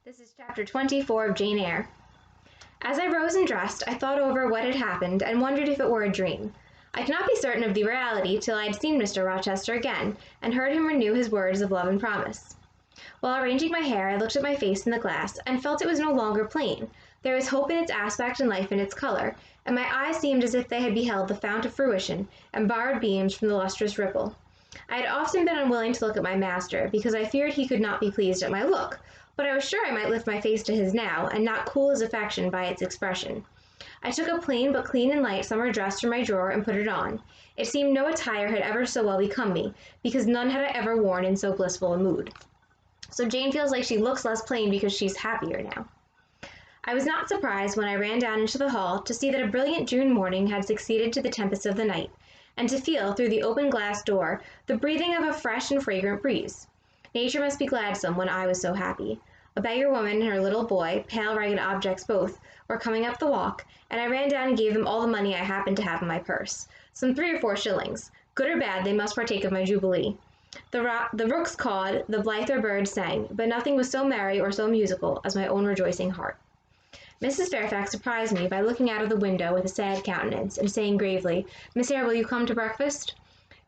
This is chapter 24 of Jane Eyre. As I rose and dressed, I thought over what had happened and wondered if it were a dream. I could not be certain of the reality till I had seen Mr. Rochester again and heard him renew his words of love and promise. While arranging my hair, I looked at my face in the glass and felt it was no longer plain. There was hope in its aspect and life in its color, and my eyes seemed as if they had beheld the fount of fruition and borrowed beams from the lustrous ripple. I had often been unwilling to look at my master, because I feared he could not be pleased at my look, but I was sure I might lift my face to his now, and not cool his affection by its expression. I took a plain but clean and light summer dress from my drawer and put it on. It seemed no attire had ever so well become me, because none had I ever worn in so blissful a mood. So Jane feels like she looks less plain because she's happier now. I was not surprised when I ran down into the hall to see that a brilliant June morning had succeeded to the tempest of the night, and to feel, through the open glass door, the breathing of a fresh and fragrant breeze. Nature must be gladsome when I was so happy. A beggar woman and her little boy, pale, ragged objects both, were coming up the walk, and I ran down and gave them all the money I happened to have in my purse, some 3 or 4 shillings. Good or bad, they must partake of my jubilee. The rooks cawed, the blither birds sang, but nothing was so merry or so musical as my own rejoicing heart. Mrs. Fairfax surprised me by looking out of the window with a sad countenance, and saying gravely, "Miss Eyre, will you come to breakfast?"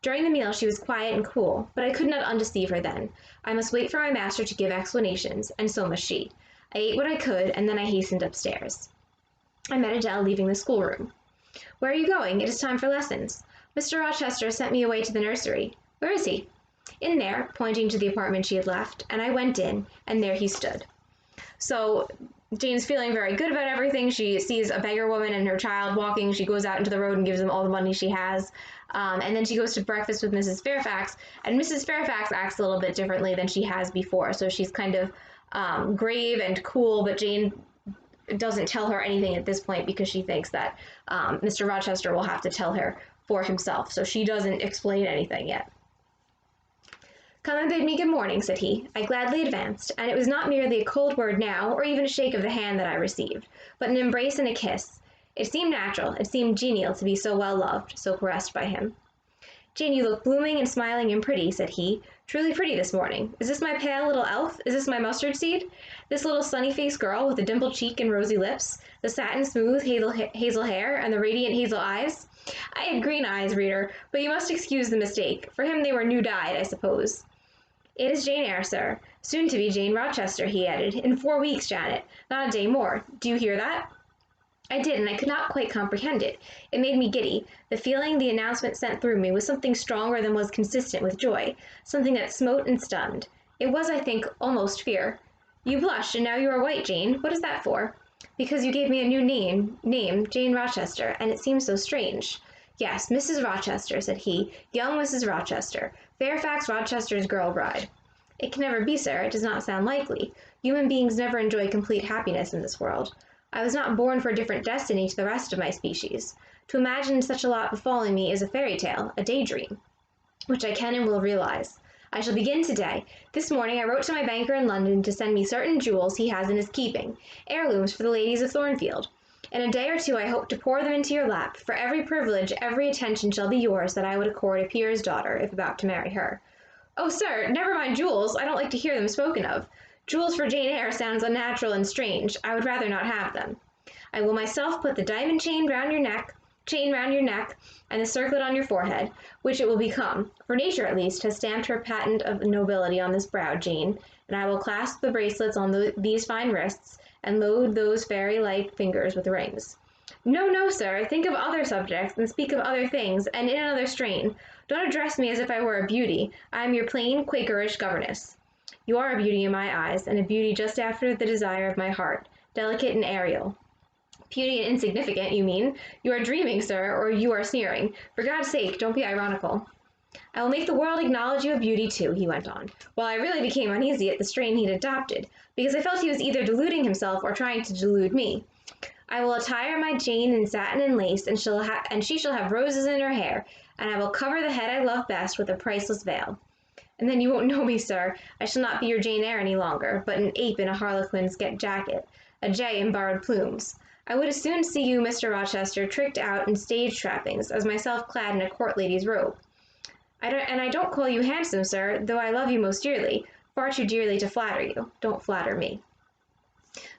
During the meal she was quiet and cool, but I could not undeceive her then. I must wait for my master to give explanations, and so must she. I ate what I could, and then I hastened upstairs. I met Adele leaving the schoolroom. "Where are you going? It is time for lessons." "Mr. Rochester sent me away to the nursery." "Where is he?" "In there," pointing to the apartment she had left, and I went in, and there he stood. So Jane's feeling very good about everything. She sees a beggar woman and her child walking. She goes out into the road and gives them all the money she has. And then she goes to breakfast with Mrs. Fairfax. And Mrs. Fairfax acts a little bit differently than she has before. So she's kind of grave and cool, but Jane doesn't tell her anything at this point because she thinks that Mr. Rochester will have to tell her for himself. So she doesn't explain anything yet. "Come and bid me good morning," said he. I gladly advanced, and it was not merely a cold word now, or even a shake of the hand that I received, but an embrace and a kiss. It seemed natural, it seemed genial to be so well loved, so caressed by him. "Jane, you look blooming and smiling and pretty," said he. "Truly pretty this morning. Is this my pale little elf? Is this my mustard seed? This little sunny-faced girl with a dimpled cheek and rosy lips, the satin-smooth hazel hair, and the radiant hazel eyes? I had green eyes, reader, but you must excuse the mistake. For him they were new-dyed, I suppose. It is Jane Eyre, sir. Soon to be Jane Rochester," he added. "In 4 weeks, Janet. Not a day more. Do you hear that?" I did, and I could not quite comprehend it. It made me giddy. The feeling the announcement sent through me was something stronger than was consistent with joy, something that smote and stunned. It was, I think, almost fear. "You blush, and now you are white, Jane. What is that for?" "Because you gave me a new name, Jane Rochester, and it seems so strange." "Yes, Mrs. Rochester," said he, "young Mrs. Rochester, Fairfax Rochester's girl bride." "It can never be, sir. It does not sound likely. Human beings never enjoy complete happiness in this world. I was not born for a different destiny to the rest of my species. To imagine such a lot befalling me is a fairy tale, a daydream, which I can and will realize. I shall begin today. This morning I wrote to my banker in London to send me certain jewels he has in his keeping, heirlooms for the ladies of Thornfield. In a day or 2 I hope to pour them into your lap, for every privilege, every attention shall be yours that I would accord a peer's daughter, if about to marry her." "Oh, sir, never mind jewels. I don't like to hear them spoken of. Jewels for Jane Eyre sounds unnatural and strange. I would rather not have them. I will myself put the diamond chain round your neck, and the circlet on your forehead, which it will become, for nature at least has stamped her patent of nobility on this brow, Jane, and I will clasp the bracelets on these fine wrists, and load those fairy-like fingers with rings." "No, no, sir, think of other subjects, and speak of other things, and in another strain. Don't address me as if I were a beauty. I am your plain, Quakerish governess." "You are a beauty in my eyes, and a beauty just after the desire of my heart, delicate and aerial." "Beauty and insignificant, you mean. You are dreaming, sir, or you are sneering. For God's sake, don't be ironical." "I will make the world acknowledge you a beauty too," he went on, while I really became uneasy at the strain he'd adopted, because I felt he was either deluding himself or trying to delude me. "I will attire my Jane in satin and lace, and she shall have roses in her hair, and I will cover the head I love best with a priceless veil. And then you won't know me, sir. I shall not be your Jane Eyre any longer, but an ape in a harlequin's jacket, a jay in borrowed plumes. I would as soon see you, Mr. Rochester, tricked out in stage trappings, as myself clad in a court lady's robe. I don't call you handsome, sir, though I love you most dearly, far too dearly to flatter you. Don't flatter me."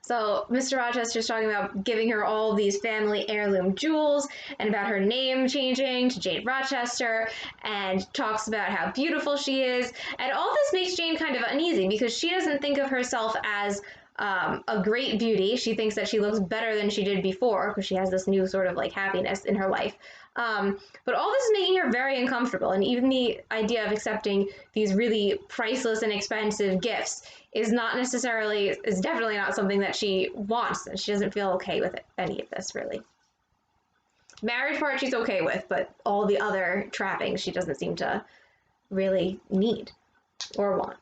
So Mr. Rochester's talking about giving her all these family heirloom jewels and about her name changing to Jane Rochester, and talks about how beautiful she is. And all this makes Jane kind of uneasy because she doesn't think of herself as a great beauty. She thinks that she looks better than she did before because she has this new sort of like happiness in her life. But all this is making her very uncomfortable, and even the idea of accepting these really priceless and expensive gifts is definitely not something that she wants, and she doesn't feel okay with any of this, really. Marriage part she's okay with, but all the other trappings she doesn't seem to really need or want.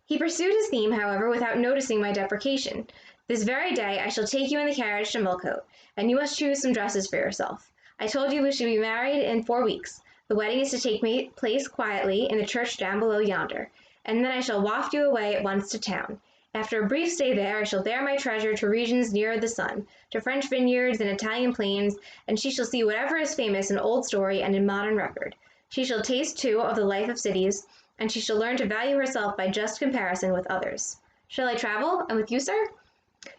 He pursued his theme, however, without noticing my deprecation. This very day I shall take you in the carriage to Millcote, and you must choose some dresses for yourself. I told you we should be married in 4 weeks. The wedding is to take place quietly in the church down below yonder, and then I shall waft you away at once to town. After a brief stay there, I shall bear my treasure to regions nearer the sun, to French vineyards and Italian plains, and she shall see whatever is famous in old story and in modern record. She shall taste, too, of the life of cities, and she shall learn to value herself by just comparison with others. Shall I travel, and with you, sir?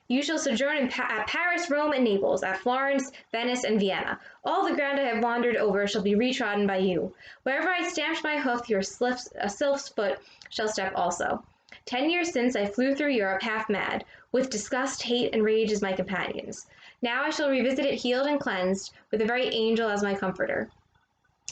You shall sojourn at Paris, Rome, and Naples, at Florence, Venice, and Vienna. All the ground I have wandered over shall be retrodden by you. Wherever I stamped my hoof, a sylph's foot shall step also. 10 years since I flew through Europe half mad, with disgust, hate, and rage as my companions. Now I shall revisit it healed and cleansed, with a very angel as my comforter.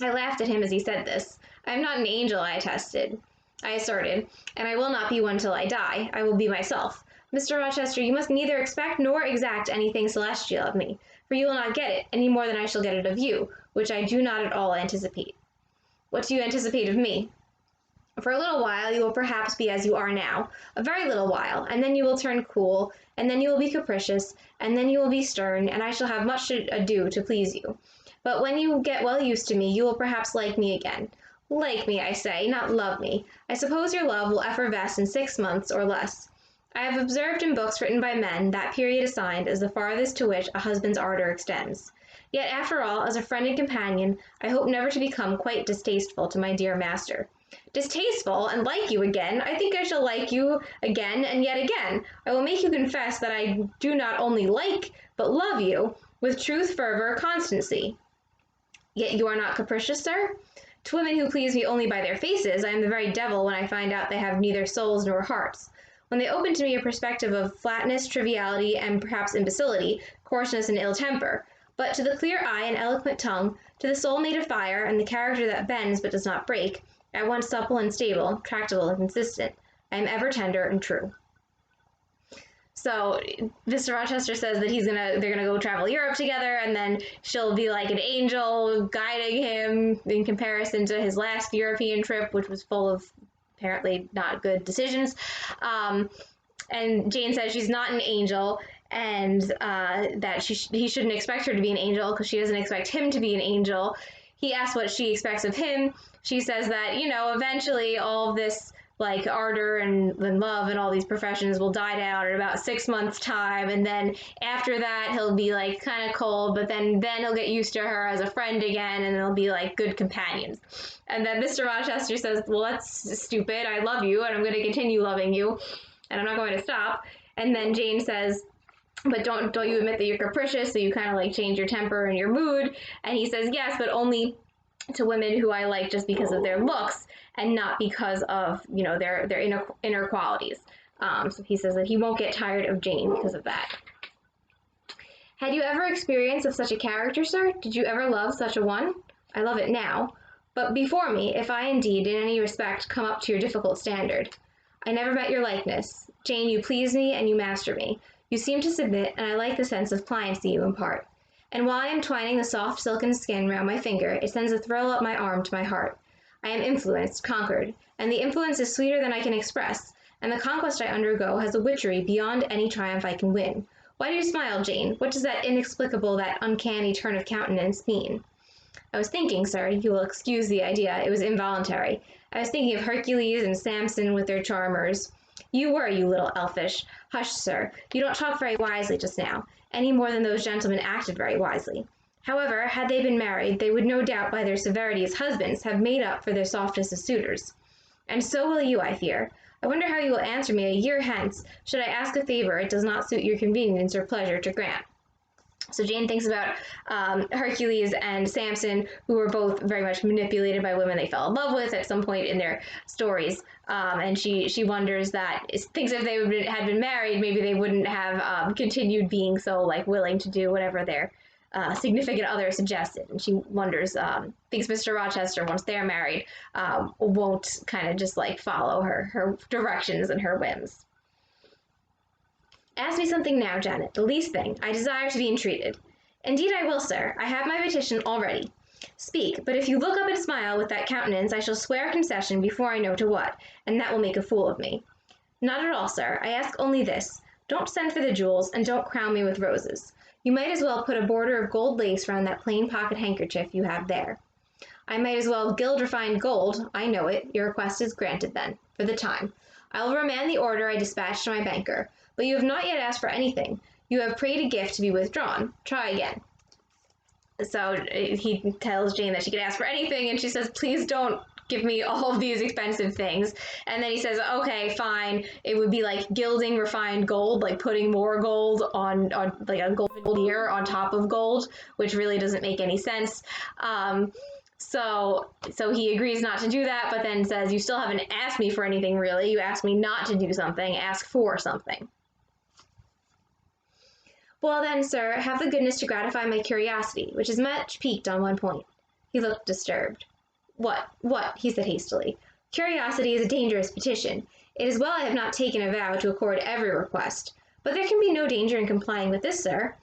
I laughed at him as he said this. I am not an angel, I asserted, and I will not be one till I die. I will be myself. Mr. Rochester, you must neither expect nor exact anything celestial of me, for you will not get it, any more than I shall get it of you, which I do not at all anticipate. What do you anticipate of me? For a little while you will perhaps be as you are now, a very little while, and then you will turn cool, and then you will be capricious, and then you will be stern, and I shall have much to do to please you. But when you get well used to me, you will perhaps like me again. Like me, I say, not love me. I suppose your love will effervesce in 6 months or less. I have observed in books written by men that period assigned as the farthest to which a husband's ardor extends. Yet, after all, as a friend and companion, I hope never to become quite distasteful to my dear master. Distasteful, and like you again? I think I shall like you again, and yet again. I will make you confess that I do not only like, but love you, with truth, fervor, constancy. Yet you are not capricious, sir? To women who please me only by their faces, I am the very devil when I find out they have neither souls nor hearts. When they open to me a perspective of flatness, triviality, and perhaps imbecility, coarseness, and ill temper, but to the clear eye and eloquent tongue, to the soul made of fire, and the character that bends but does not break, at once supple and stable, tractable and consistent, I am ever tender and true. So Mr. Rochester says that they're gonna go travel Europe together, and then she'll be like an angel guiding him in comparison to his last European trip, which was full of apparently not good decisions. And Jane says she's not an angel, and that he shouldn't expect her to be an angel because she doesn't expect him to be an angel. He asks what she expects of him. She says that, eventually all of this like ardor and love and all these professions will die down in about 6 months' time, and then after that he'll be like kind of cold, but then he'll get used to her as a friend again, and they'll be like good companions. And then Mr. Rochester says, well, that's stupid. I love you, and I'm going to continue loving you, and I'm not going to stop. And then Jane says, but don't you admit that you're capricious, so you kind of like change your temper and your mood? And he says, yes, but only to women who I like just because of their looks and not because of, their inner qualities. So he says that he won't get tired of Jane because of that. Had you ever experience of such a character, sir? Did you ever love such a one? I love it now. But before me, if I indeed in any respect come up to your difficult standard. I never met your likeness. Jane, you please me and you master me. You seem to submit, and I like the sense of pliancy you impart. And while I am twining the soft silken skin round my finger, it sends a thrill up my arm to my heart. I am influenced, conquered, and the influence is sweeter than I can express, and the conquest I undergo has a witchery beyond any triumph I can win. Why do you smile, Jane? What does that inexplicable, that uncanny turn of countenance mean? I was thinking, sir, you will excuse the idea, it was involuntary. I was thinking of Hercules and Samson with their charmers. You were, you little elfish. Hush, sir, you don't talk very wisely just now, any more than those gentlemen acted very wisely. However, had they been married, they would no doubt by their severity as husbands have made up for their softness as suitors. And so will you, I fear. I wonder how you will answer me a year hence, should I ask a favor it does not suit your convenience or pleasure to grant. So Jane thinks about Hercules and Samson, who were both very much manipulated by women they fell in love with at some point in their stories. And she wonders that, thinks if they had been married, maybe they wouldn't have continued being so like willing to do whatever their significant other suggested. And she wonders, thinks Mr. Rochester, once they're married, won't kind of just like follow her directions and her whims. Ask me something now, Janet, the least thing. I desire to be entreated. Indeed I will, sir. I have my petition all ready. Speak, but if you look up and smile with that countenance, I shall swear a concession before I know to what, and that will make a fool of me. Not at all, sir. I ask only this. Don't send for the jewels, and don't crown me with roses. You might as well put a border of gold lace round that plain pocket handkerchief you have there. I might as well gild refined gold. I know it. Your request is granted, then, for the time. I will remand the order I dispatched to my banker. But you have not yet asked for anything. You have prayed a gift to be withdrawn. Try again. So he tells Jane that she can ask for anything, and she says, please don't give me all of these expensive things. And then he says, okay, fine. It would be like gilding refined gold, like putting more gold on like a gold ear on top of gold, which really doesn't make any sense. So he agrees not to do that, but then says, you still haven't asked me for anything, really. You asked me not to do something. Ask for something. Well then, sir, have the goodness to gratify my curiosity, which is much piqued on one point. He looked disturbed. What, he said hastily. Curiosity is a dangerous petition. It is well I have not taken a vow to accord every request. But there can be no danger in complying with this, sir.